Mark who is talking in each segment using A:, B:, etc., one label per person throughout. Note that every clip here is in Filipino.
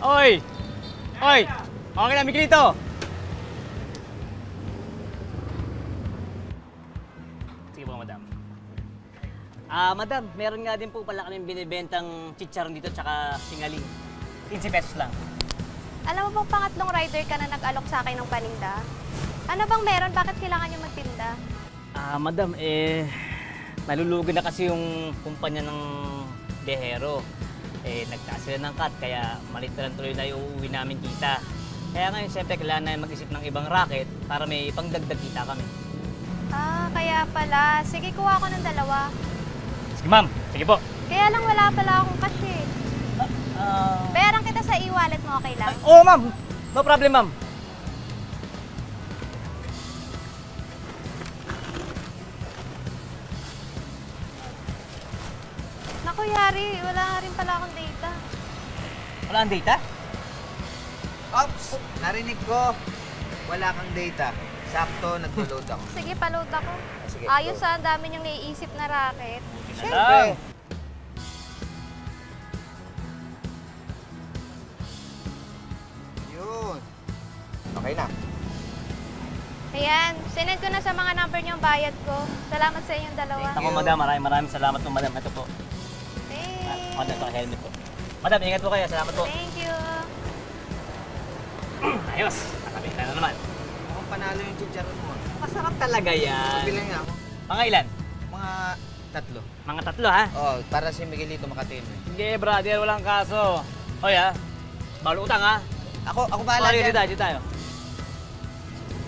A: Oy! Oy! Okay na, Miguelito! Sige po, madam. Madam, meron nga din po pala kaming binibentang chicharon dito tsaka singaling. 15 pesos lang.
B: Alam mo bang pangatlong rider ka na nag-alok sa akin ng paninda? Ano bang meron? Bakit kailangan niyo magtinda?
A: Madam, nalulugi na kasi yung kumpanya ng Behero. Nagtaas sila ng cut, kaya malit na lang tuloy na iuwi namin kita. Kaya ngayon, siyempre, kailangan na mag-isip ng ibang racket para may pangdagdag kita kami.
B: Kaya pala. Sige, kuha ko ng dalawa.
A: Sige, ma'am. Sige po.
B: Kaya lang wala pala akong cash eh. Bayaran kita sa e-wallet mo, okay lang?
A: Oo, ma'am. No problem, ma'am.
B: Naku, Yari. Wala nga rin pala akong data.
A: Wala ang data?
C: Ops! Narinig ko. Wala kang data. Sakto, naglo-load ako.
B: Sige, paload ako.
C: Sige,
B: Ayos
C: go.
B: ang dami niyong naiisip na racket.
C: Siyempre. Yun. Okay na.
B: Ayan, sinend ko na sa mga number niyo ang bayad ko. Salamat sa inyong dalawa.
C: Thank
A: Ako,
C: you.
A: madam. Maraming salamat po, madam. Ito po.
B: Thanks.
A: Madam, ito, helmet po. Madam, ingat po kayo. Salamat po.
B: Thank you.
A: Ayos. Nakabit na naman.
C: Mukhang panalo yung chicharon mo.
A: Masarap talaga yan.
C: Bilang nga ako.
A: Mga ilan?
C: Mga tatlo.
A: Mga tatlo, ha?
C: Oh, para si Miguelito makatin.
A: Sige, brother. Walang kaso. Hoy, ha? Bawal utang, ha?
C: Ako bahala
A: Dito
C: dyan.
A: tayo, dito tayo.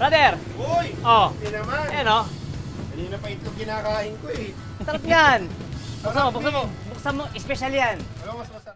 A: Brother!
D: Uy!
A: Oh,
D: Hindi naman.
A: ayan, oh.
D: Kanina pa itlog kinakain ko eh.
A: Sarap yan. Buksan mo. Buksan mo. Espesyal yan.
D: Ano mas masarap?